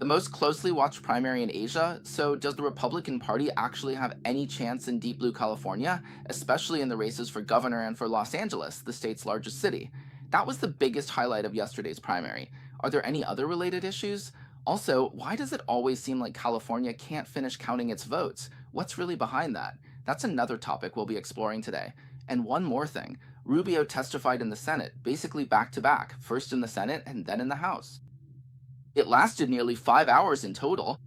the most closely watched primary in Asia, so does the Republican Party actually have any chance in deep blue California, especially in the races for governor and for Los Angeles, the state's largest city? That was the biggest highlight of yesterday's primary. Are there any other related issues? Also, why does it always seem like California can't finish counting its votes? What's really behind that? That's another topic we'll be exploring today. And one more thing, Rubio testified in the Senate, basically back to back, first in the Senate and then in the House. It lasted nearly 5 hours in total.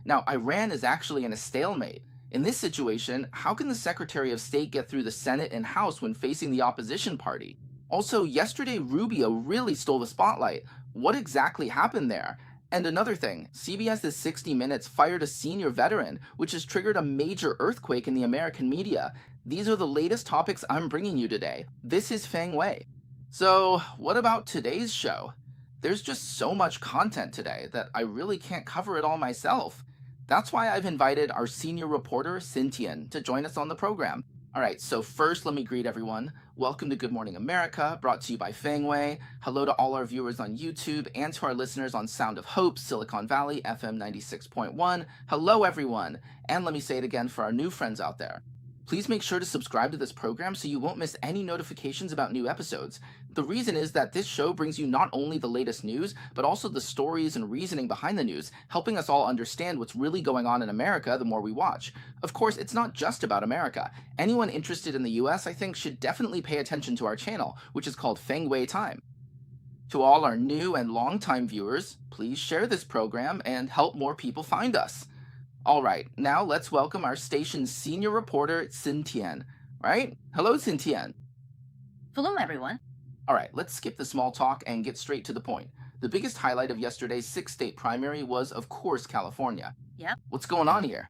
Now, Iran is actually in a stalemate. In this situation, how can the Secretary of State get through the Senate and House when facing the opposition party? Also, yesterday Rubio really stole the spotlight. What exactly happened there? And another thing, CBS's 60 Minutes fired a senior veteran, which has triggered a major earthquake in the American media. These are the latest topics I'm bringing you today. This is Feng Wei. So, what about today's show? There's just so much content today that I really can't cover it all myself. That's why I've invited our senior reporter, Cynthia, to join us on the program. All right, so first let me greet everyone. Welcome to Good Morning America, brought to you by Feng Wei. Hello to all our viewers on YouTube and to our listeners on Sound of Hope, Silicon Valley, FM 96.1. Hello, everyone. And let me say it again for our new friends out there. Please make sure to subscribe to this program so you won't miss any notifications about new episodes. The reason is that this show brings you not only the latest news, but also the stories and reasoning behind the news, helping us all understand what's really going on in America the more we watch. Of course, it's not just about America. Anyone interested in the US, I think, should definitely pay attention to our channel, which is called Feng Wei Time. To all our new and longtime viewers, please share this program and help more people find us. All right, now let's welcome our station's senior reporter, Cynthia. Right? Hello, Cynthia. Hello, everyone. All right, let's skip the small talk and get straight to the point. The biggest highlight of yesterday's six-state primary was, of course, California. Yep. What's going on here?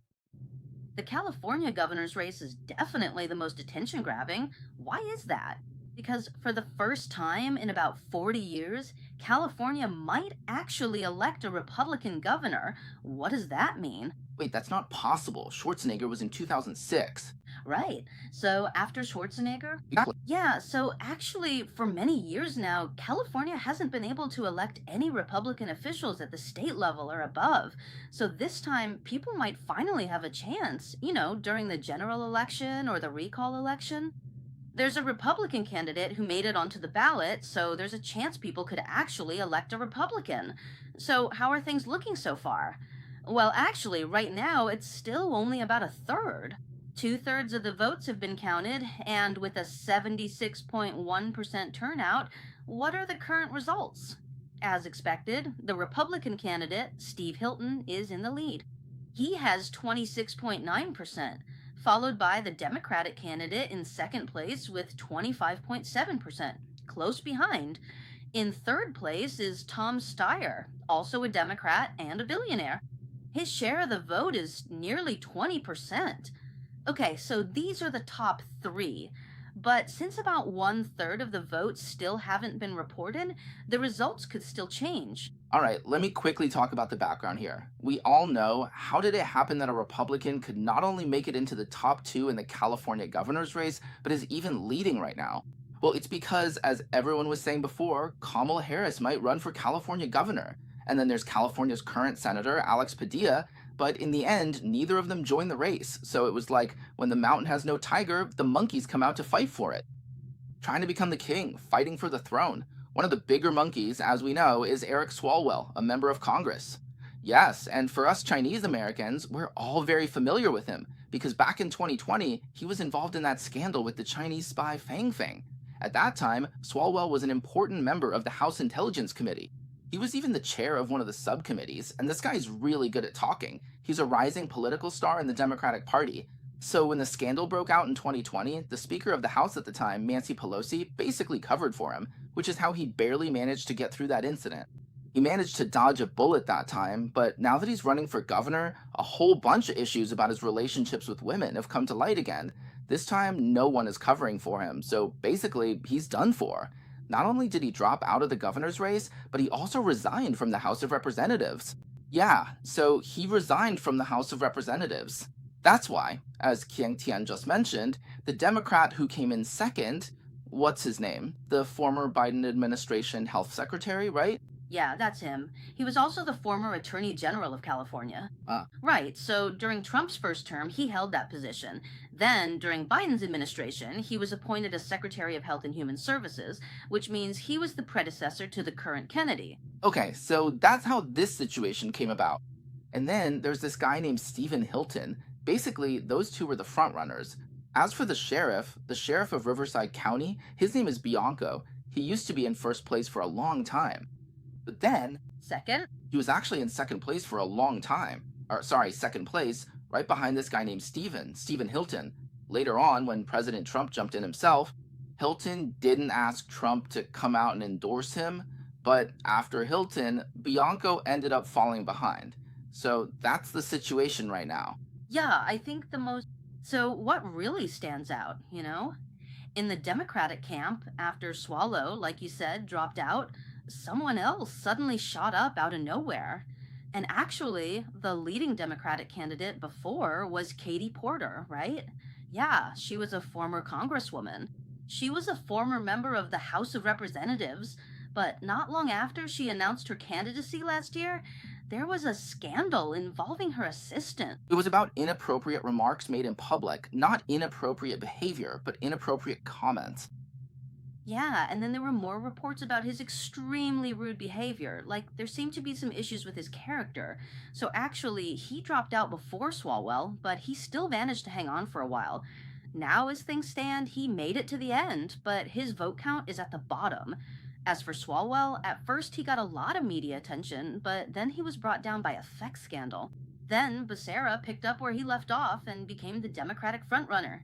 The California governor's race is definitely the most attention-grabbing. Why is that? Because for the first time in about 40 years, California might actually elect a Republican governor. What does that mean? Wait, that's not possible. Schwarzenegger was in 2006. Right. So after Schwarzenegger? Exactly. Yeah, so actually, for many years now, California hasn't been able to elect any Republican officials at the state level or above. So this time, people might finally have a chance, during the general election or the recall election. There's a Republican candidate who made it onto the ballot, so there's a chance people could actually elect a Republican. So how are things looking so far? Well, actually, right now, it's still only about a third. Two-thirds of the votes have been counted, and with a 76.1% turnout, what are the current results? As expected, the Republican candidate, Steve Hilton, is in the lead. He has 26.9%, followed by the Democratic candidate in second place with 25.7%, close behind. In third place is Tom Steyer, also a Democrat and a billionaire. His share of the vote is nearly 20%. Okay, so these are the top three. But since about one-third of the votes still haven't been reported, the results could still change. All right, let me quickly talk about the background here. We all know, how did it happen that a Republican could not only make it into the top two in the California governor's race, but is even leading right now? Well, it's because, as everyone was saying before, Kamala Harris might run for California governor. And then there's California's current senator, Alex Padilla, but in the end, neither of them joined the race. So it was like, when the mountain has no tiger, the monkeys come out to fight for it. Trying to become the king, fighting for the throne. One of the bigger monkeys, as we know, is Eric Swalwell, a member of Congress. Yes, and for us Chinese Americans, we're all very familiar with him, because back in 2020, he was involved in that scandal with the Chinese spy Fang Fang. At that time, Swalwell was an important member of the House Intelligence Committee. He was even the chair of one of the subcommittees, and this guy's really good at talking. He's a rising political star in the Democratic Party. So when the scandal broke out in 2020, the Speaker of the House at the time, Nancy Pelosi, basically covered for him, which is how he barely managed to get through that incident. He managed to dodge a bullet that time, but now that he's running for governor, a whole bunch of issues about his relationships with women have come to light again. This time, no one is covering for him, so basically, he's done for. Not only did he drop out of the governor's race, but he also resigned from the House of Representatives. Yeah, so he resigned from the House of Representatives. That's why, as Kiang Tian just mentioned, the Democrat who came in second, what's his name? The former Biden administration health secretary, right? Yeah, that's him. He was also the former Attorney General of California. Ah, Right, so during Trump's first term, he held that position. Then, during Biden's administration, he was appointed as Secretary of Health and Human Services, which means he was the predecessor to the current Kennedy. okay, so that's how this situation came about. And then there's this guy named Stephen Hilton. Basically, those two were the front runners. As for the sheriff of Riverside County, his name is Bianco. He used to be in first place for a long time. But then Second? he was actually in second place for a long time. Or sorry, second place, right behind this guy named Stephen Hilton. Later on, when President Trump jumped in himself, Hilton didn't ask Trump to come out and endorse him, but after Hilton, Bianco ended up falling behind. So that's the situation right now. Yeah, I think the most. So, what really stands out, In the Democratic camp, after Swallow, like you said, dropped out, someone else suddenly shot up out of nowhere. And actually, the leading Democratic candidate before was Katie Porter, right? Yeah, she was a former congresswoman. She was a former member of the House of Representatives, but not long after she announced her candidacy last year, there was a scandal involving her assistant. It was about inappropriate remarks made in public, not inappropriate behavior, but inappropriate comments. Yeah, and then there were more reports about his extremely rude behavior. Like, there seemed to be some issues with his character. So actually, he dropped out before Swalwell, but he still managed to hang on for a while. Now, as things stand, he made it to the end, but his vote count is at the bottom. As for Swalwell, at first he got a lot of media attention, but then he was brought down by a sex scandal. Then Becerra picked up where he left off and became the Democratic frontrunner.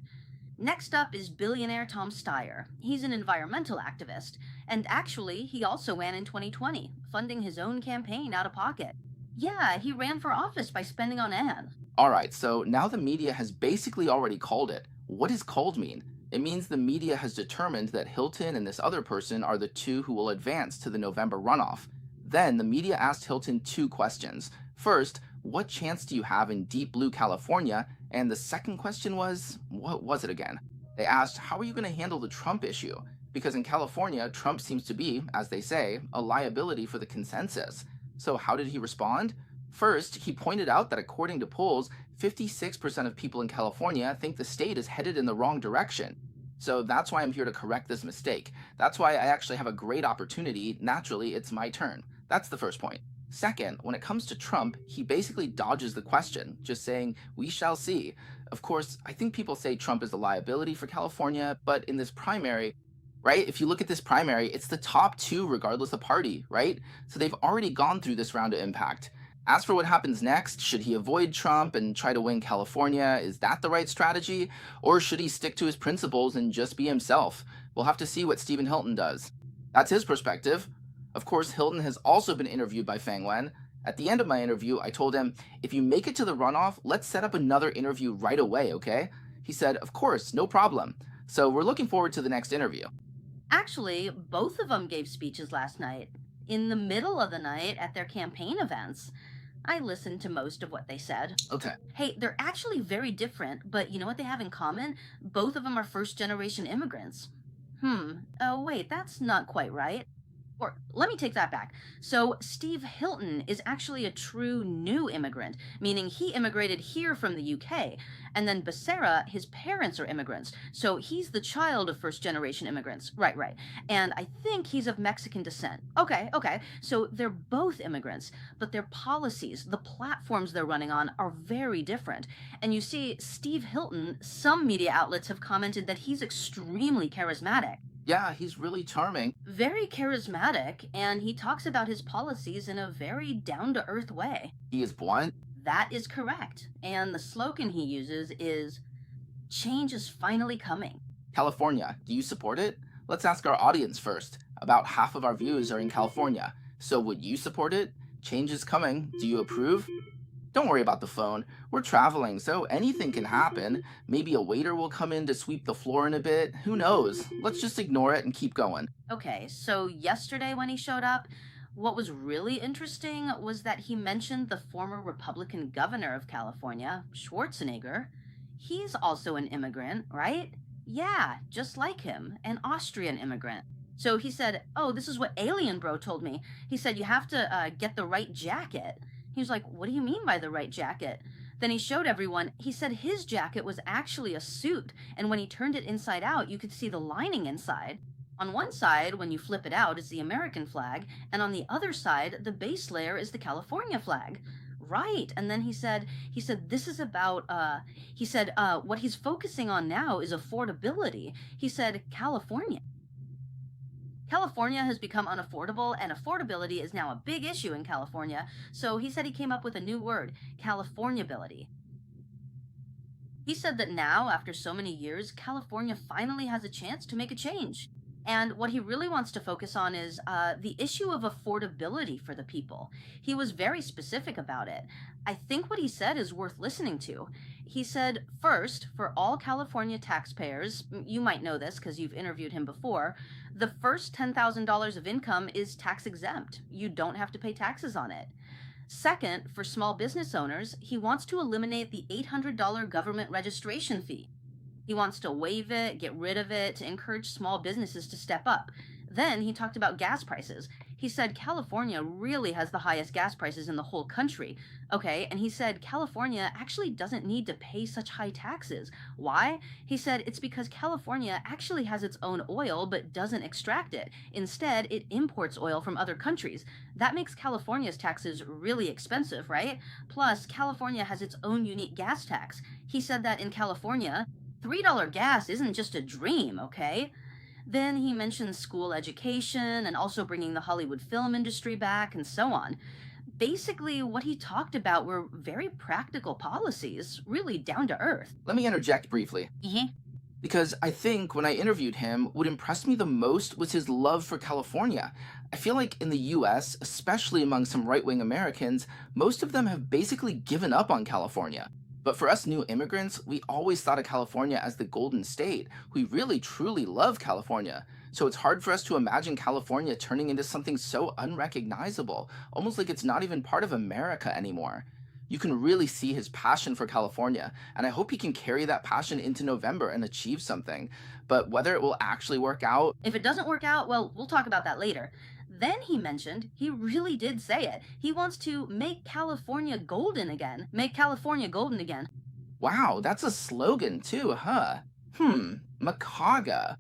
Next up is billionaire Tom Steyer. He's an environmental activist, and actually, he also ran in 2020, funding his own campaign out of pocket. Yeah, he ran for office by spending on Anne. All right, so now the media has basically already called it. What does called mean? It means the media has determined that Hilton and this other person are the two who will advance to the November runoff. Then the media asked Hilton two questions. First, what chance do you have in deep blue California? And the second question was, what was it again? They asked, how are you going to handle the Trump issue? Because in California, Trump seems to be, as they say, a liability for the consensus. So how did he respond? First, he pointed out that according to polls, 56% of people in California think the state is headed in the wrong direction. So that's why I'm here to correct this mistake. That's why I actually have a great opportunity. Naturally, it's my turn. That's the first point. Second, when it comes to Trump, he basically dodges the question, just saying, we shall see. Of course, I think people say Trump is a liability for California, but in this primary, right? If you look at this primary, it's the top two regardless of party, right? So they've already gone through this round of impact. As for what happens next, should he avoid Trump and try to win California? Is that the right strategy? Or should he stick to his principles and just be himself? We'll have to see what Stephen Hilton does. That's his perspective. Of course, Hilton has also been interviewed by Fang Wen. At the end of my interview, I told him, if you make it to the runoff, let's set up another interview right away, okay? He said, of course, no problem. So we're looking forward to the next interview. Actually, both of them gave speeches last night, in the middle of the night at their campaign events. I listened to most of what they said. Okay. Hey, they're actually very different, but you know what they have in common? Both of them are first generation immigrants. Oh, wait, that's not quite right. Or let me take that back. So, Steve Hilton is actually a true new immigrant, meaning he immigrated here from the UK. And then Becerra, his parents are immigrants. So, he's the child of first generation immigrants. Right, right. And I think he's of Mexican descent. Okay, okay. So, they're both immigrants, but their policies, the platforms they're running on, are very different. And you see, Steve Hilton, some media outlets have commented that he's extremely charismatic. Yeah, he's really charming. Very charismatic, and he talks about his policies in a very down to earth way. He is blunt. That is correct. And the slogan he uses is change is finally coming. California, do you support it? Let's ask our audience first. About half of our views are in California. So would you support it? Change is coming. Do you approve? Don't worry about the phone. We're traveling, so anything can happen. Maybe a waiter will come in to sweep the floor in a bit. Who knows? Let's just ignore it and keep going. Okay, so yesterday when he showed up, what was really interesting was that he mentioned the former Republican governor of California, Schwarzenegger. He's also an immigrant, right? Yeah, just like him, an Austrian immigrant. So he said, "Oh, this is what Alien Bro told me." He said, "You have to get the right jacket." He was like, "What do you mean by the right jacket?" Then he showed everyone. He said his jacket was actually a suit, and when he turned it inside out, you could see the lining inside. On one side, when you flip it out, is the American flag, and on the other side, the base layer is the California flag. Right. And then he said this is about he said what he's focusing on now is affordability. He said California has become unaffordable, and affordability is now a big issue in California. So he said he came up with a new word, Californiability. He said that now, after so many years, California finally has a chance to make a change. And what he really wants to focus on is the issue of affordability for the people. He was very specific about it. I think what he said is worth listening to. He said, first, for all California taxpayers, you might know this because you've interviewed him before, the first $10,000 of income is tax exempt. You don't have to pay taxes on it. Second, for small business owners, he wants to eliminate the $800 government registration fee. He wants to waive it, get rid of it, to encourage small businesses to step up. Then he talked about gas prices. He said California really has the highest gas prices in the whole country. Okay, and he said California actually doesn't need to pay such high taxes. Why? He said it's because California actually has its own oil but doesn't extract it. Instead, it imports oil from other countries. That makes California's taxes really expensive, right? Plus, California has its own unique gas tax. He said that in California, $3 gas isn't just a dream, okay? Then he mentioned school education and also bringing the Hollywood film industry back and so on. Basically, what he talked about were very practical policies, really down to earth. Let me interject briefly. Hmm. Because I think when I interviewed him, what impressed me the most was his love for California. I feel like in the US, especially among some right wing Americans, most of them have basically given up on California. But for us new immigrants, we always thought of California as the Golden State. We really truly love California. So it's hard for us to imagine California turning into something so unrecognizable, almost like it's not even part of America anymore. You can really see his passion for California, and I hope he can carry that passion into November and achieve something. But whether it will actually work out, If it doesn't work out, well, we'll talk about that later. Then he mentioned, he really did say it. He wants to make California golden again. Make California golden again. wow, that's a slogan too, huh? Macaga.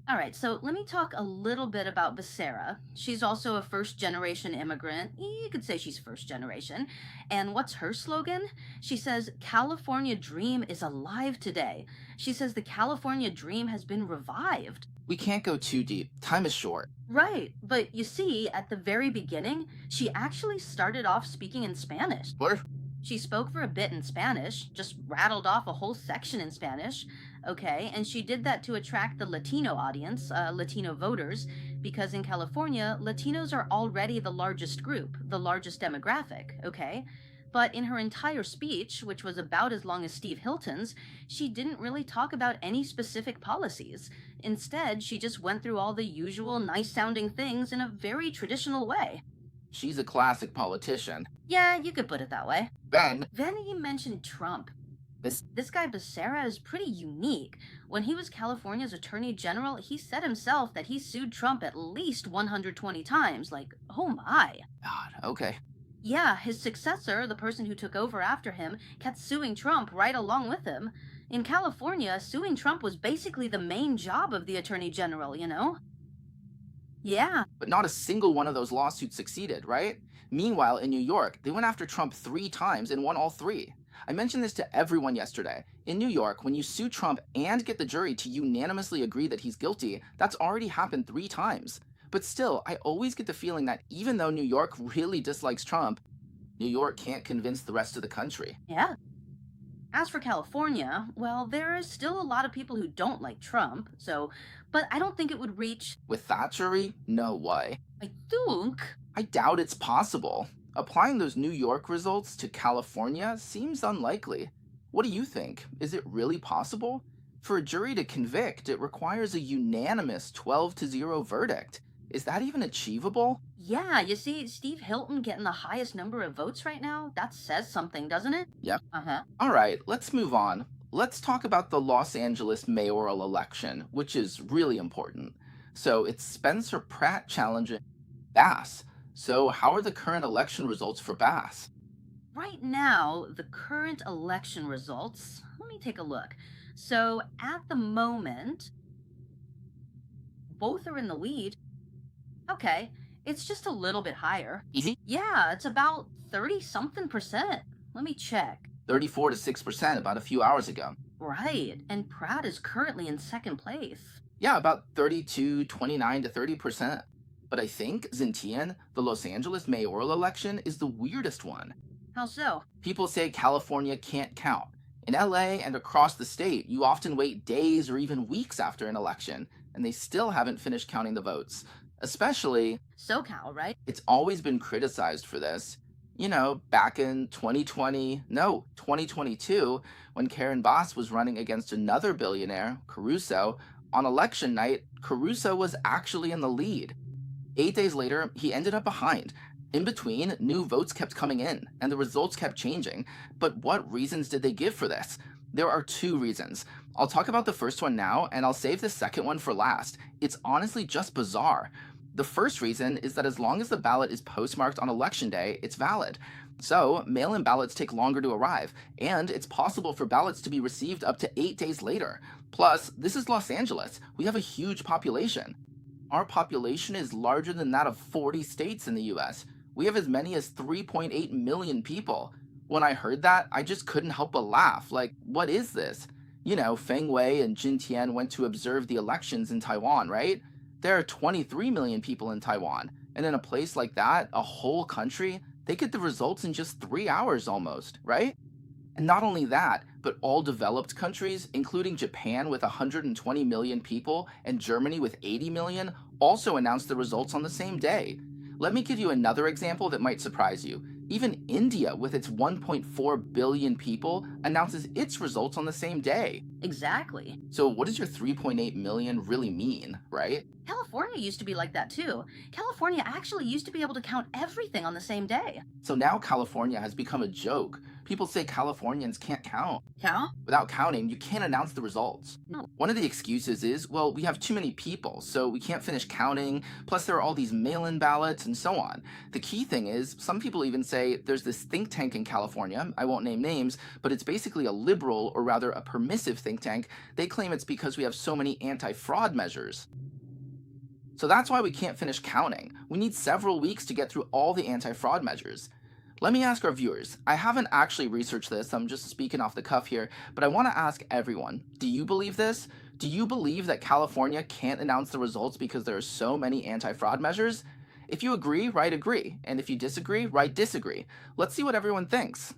All right, so let me talk a little bit about Becerra. She's also a first generation immigrant. You could say she's first generation. And what's her slogan? She says, California dream is alive today. She says the California dream has been revived. We can't go too deep. Time is short. Right, but you see, at the very beginning, she actually started off speaking in Spanish. What? She spoke for a bit in Spanish, just rattled off a whole section in Spanish. Okay, and she did that to attract the Latino audience, Latino voters, because in California, Latinos are already the largest group, the largest demographic, okay? But in her entire speech, which was about as long as Steve Hilton's, she didn't really talk about any specific policies. Instead, she just went through all the usual nice sounding things in a very traditional way. She's a classic politician. Yeah, you could put it that way. Ben, Then he mentioned Trump. this. This guy Becerra is pretty unique. When he was California's attorney general, he said himself that he sued Trump at least 120 times. Like, oh my. God, okay. Yeah, his successor, the person who took over after him, kept suing Trump right along with him. In California, suing Trump was basically the main job of the attorney general, you know? Yeah, But not a single one of those lawsuits succeeded, right? Meanwhile, in New York, they went after Trump 3 times and won all three. I mentioned this to everyone yesterday. In New York, when you sue Trump and get the jury to unanimously agree that he's guilty, that's already happened 3 times. But still, I always get the feeling that even though New York really dislikes Trump, New York can't convince the rest of the country. yeah. As for California, well, there is still a lot of people who don't like Trump, but I don't think it would reach. With that jury, no way. I think. I doubt it's possible. Applying those New York results to California seems unlikely. What do you think? Is it really possible? For a jury to convict, it requires a unanimous 12-0 verdict. Is that even achievable? Yeah, you see, Steve Hilton getting the highest number of votes right now? That says something, doesn't it? Yep. Uh huh. Alright, let's move on. Let's talk about the Los Angeles mayoral election, which is really important. So it's Spencer Pratt challenging Bass. So, how are the current election results for Bass? Right now, the current election results, let me take a look. So at the moment, both are in the lead. Okay, it's just a little bit higher. Easy? Yeah, it's about 30 something percent. Let me check. 34 to 6% about a few hours ago. Right, and Pratt is currently in second place. Yeah, about 32, 29 to 30%. But I think Zintian, the Los Angeles mayoral election, is the weirdest one. How so? People say California can't count. In LA and across the state, you often wait days or even weeks after an election, and they still haven't finished counting the votes. Especially, SoCal, right? it's always been criticized for this. Back in 2020, no, 2022, when Karen Bass was running against another billionaire, Caruso, on election night, Caruso was actually in the lead. 8 days later, he ended up behind. In between, new votes kept coming in, and the results kept changing. But what reasons did they give for this? There are two reasons. I'll talk about the first one now, and I'll save the second one for last. It's honestly just bizarre. The first reason is that as long as the ballot is postmarked on election day, it's valid. So, mail in ballots take longer to arrive, and it's possible for ballots to be received up to 8 days later. Plus, this is Los Angeles. We have a huge population. Our population is larger than that of 40 states in the US. We have as many as 3.8 million people. When I heard that, I just couldn't help but laugh. Like, what is this? Feng Wei and Jin Tian went to observe the elections in Taiwan, right? There are 23 million people in Taiwan. And in a place like that, a whole country, they get the results in just 3 hours almost, right? And not only that, but all developed countries, including Japan with 120 million people and Germany with 80 million, also announced the results on the same day. Let me give you another example that might surprise you. Even India, with its 1.4 billion people, announces its results on the same day. Exactly. So, what does your 3.8 million really mean, right? California used to be like that too. California actually used to be able to count everything on the same day. So now California has become a joke. People say Californians can't count. Yeah? Without counting, you can't announce the results. No. One of the excuses is, well, we have too many people, so we can't finish counting, plus there are all these mail in ballots and so on. The key thing is, some people even say there's this think tank in California, I won't name names, but it's basically a liberal, or rather a permissive think tank. They claim it's because we have so many anti fraud measures. So that's why we can't finish counting. We need several weeks to get through all the anti fraud measures. Let me ask our viewers. I haven't actually researched this, I'm just speaking off the cuff here, but I want to ask everyone, do you believe this? Do you believe that California can't announce the results because there are so many anti fraud measures? If you agree, write agree, and if you disagree, write disagree. Let's see what everyone thinks.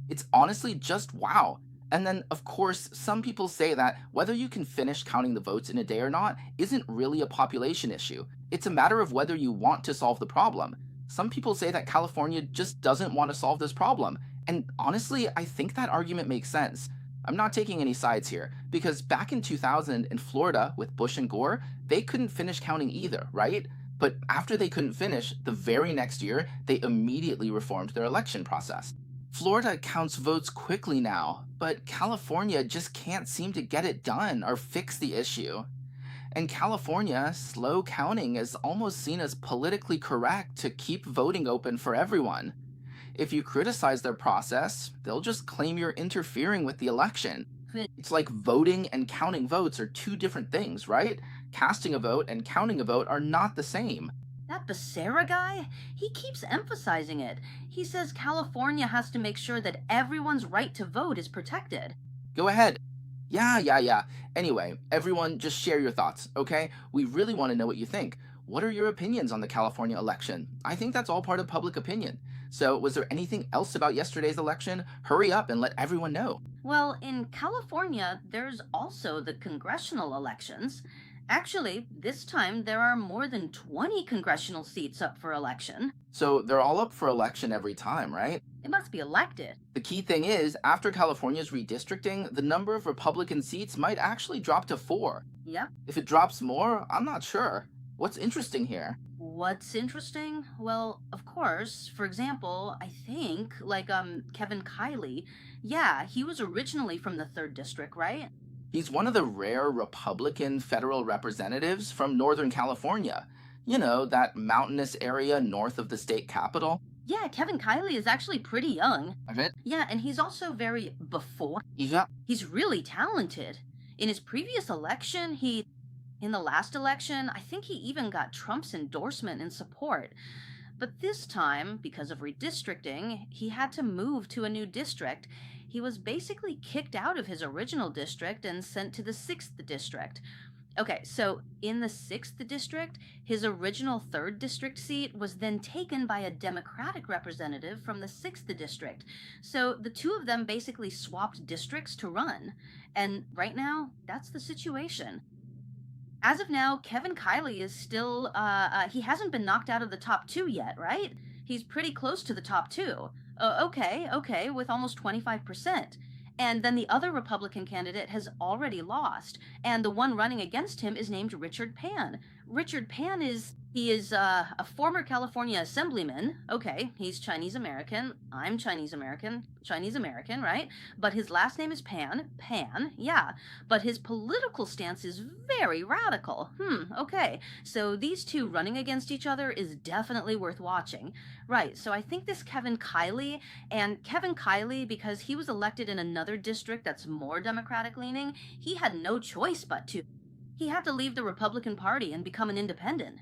It's honestly just wow. And then, of course, some people say that whether you can finish counting the votes in a day or not isn't really a population issue. It's a matter of whether you want to solve the problem. Some people say that California just doesn't want to solve this problem. And honestly, I think that argument makes sense. I'm not taking any sides here, because back in 2000 in Florida with Bush and Gore, they couldn't finish counting either, right? But after they couldn't finish, the very next year, they immediately reformed their election process. Florida counts votes quickly now, but California just can't seem to get it done or fix the issue. In California, slow counting is almost seen as politically correct to keep voting open for everyone. If you criticize their process, they'll just claim you're interfering with the election. It's like voting and counting votes are two different things, right? Casting a vote and counting a vote are not the same. That Becerra guy, he keeps emphasizing it. He says California has to make sure that everyone's right to vote is protected. Go ahead. Yeah. Anyway, everyone, just share your thoughts, okay? We really want to know what you think. What are your opinions on the California election? I think that's all part of public opinion. So, was there anything else about yesterday's election? Hurry up and let everyone know. Well, in California, there's also the congressional elections. Actually, this time there are more than 20 congressional seats up for election. So, they're all up for election every time, right? It must be elected. The key thing is, after California's redistricting, the number of Republican seats might actually drop to 4. Yep. If it drops more, I'm not sure. What's interesting here? What's interesting? Well, of course, for example, I think Kevin Kiley. Yeah, he was originally from the 3rd district, right? He's one of the rare Republican federal representatives from Northern California. You know, that mountainous area north of the state capital. Yeah, Kevin Kiley is actually pretty young. Right? Yeah, and he's also very before. Yeah. He's really talented. In his previous election, in the last election, I think he even got Trump's endorsement and support. But this time, because of redistricting, he had to move to a new district. He was basically kicked out of his original district and sent to the 6th district. Okay, so in the 6th district, his original 3rd district seat was then taken by a Democratic representative from the 6th district. So the two of them basically swapped districts to run. And right now, that's the situation. As of now, Kevin Kiley is still, he hasn't been knocked out of the top two yet, right? He's pretty close to the top two. Okay, with almost 25%. And then the other Republican candidate has already lost, and the one running against him is named Richard Pan. Richard Pan is a former California assemblyman. Okay, he's Chinese American. I'm Chinese American. Chinese American, right? But his last name is Pan. Pan, yeah. But his political stance is very radical. Okay. So these two running against each other is definitely worth watching. Right, so I think this Kevin Kiley, because he was elected in another district that's more Democratic leaning, he had no choice but to. He had to leave the Republican Party and become an independent.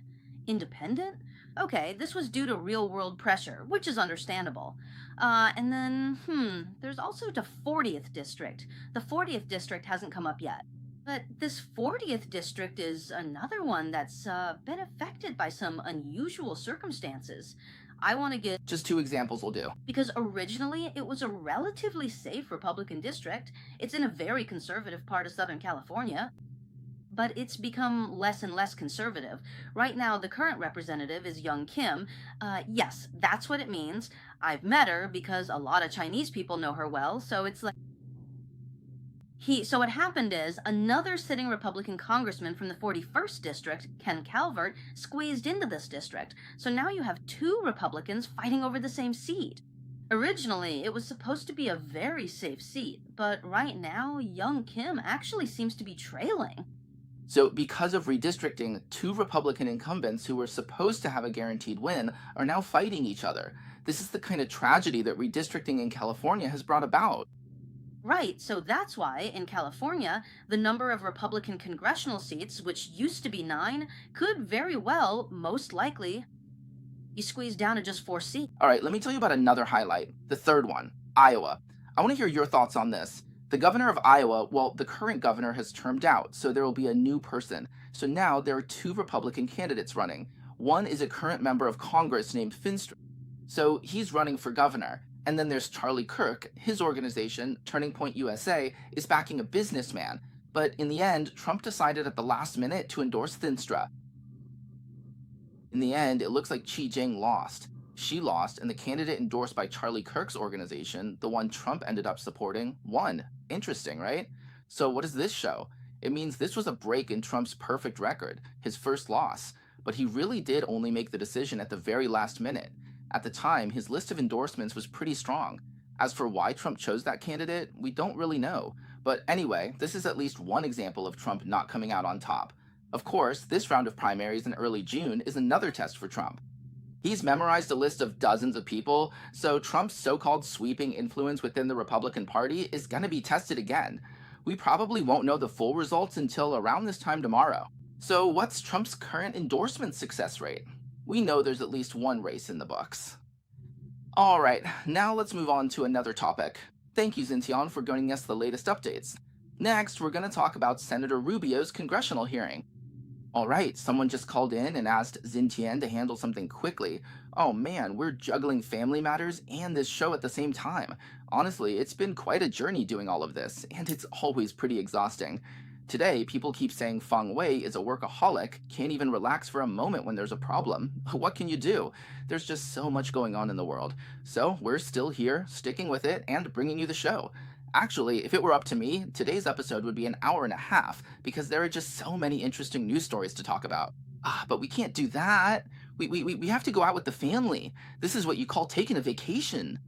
Independent? Okay, this was due to real world pressure, which is understandable. And then, there's also the 40th district. The 40th district hasn't come up yet. But this 40th district is another one that's been affected by some unusual circumstances. I want to get. Just two examples will do. Because originally it was a relatively safe Republican district. It's in a very conservative part of Southern California. But it's become less and less conservative. Right now, the current representative is Young Kim. Yes, that's what it means. I've met her because a lot of Chinese people know her well, so it's like. So what happened is another sitting Republican congressman from the 41st district, Ken Calvert, squeezed into this district. So now you have two Republicans fighting over the same seat. Originally, it was supposed to be a very safe seat, but right now, Young Kim actually seems to be trailing. So, because of redistricting, two Republican incumbents who were supposed to have a guaranteed win are now fighting each other. This is the kind of tragedy that redistricting in California has brought about. Right, so that's why, in California, the number of Republican congressional seats, which used to be 9, could very well, most likely, be squeezed down to just 4 seats. All right, let me tell you about another highlight, the third one, Iowa. I want to hear your thoughts on this. The governor of Iowa, well, the current governor has termed out, so there will be a new person. So now there are two Republican candidates running. One is a current member of Congress named Finster. So he's running for governor. And then there's Charlie Kirk. His organization, Turning Point USA, is backing a businessman. But in the end, Trump decided at the last minute to endorse Thinstra. In the end, it looks like Chi Jing lost. She lost, and the candidate endorsed by Charlie Kirk's organization, the one Trump ended up supporting, won. Interesting, right? So what does this show? It means this was a break in Trump's perfect record, his first loss. But he really did only make the decision at the very last minute. At the time, his list of endorsements was pretty strong. As for why Trump chose that candidate, we don't really know. But anyway, this is at least one example of Trump not coming out on top. Of course, this round of primaries in early June is another test for Trump. He's memorized a list of dozens of people, so Trump's so-called sweeping influence within the Republican Party is going to be tested again. We probably won't know the full results until around this time tomorrow. So what's Trump's current endorsement success rate? We know there's at least one race in the books. Alright, now let's move on to another topic. Thank you, Xintian, for bringing us the latest updates. Next, we're going to talk about Senator Rubio's congressional hearing. Alright, someone just called in and asked Xintian to handle something quickly. Oh man, we're juggling family matters and this show at the same time. Honestly, it's been quite a journey doing all of this, and it's always pretty exhausting. Today, people keep saying Feng Wei is a workaholic, can't even relax for a moment when there's a problem. What can you do? There's just so much going on in the world. So we're still here, sticking with it, and bringing you the show. Actually, if it were up to me, today's episode would be an hour and a half, because there are just so many interesting news stories to talk about. But we can't do that. We have to go out with the family. This is what you call taking a vacation.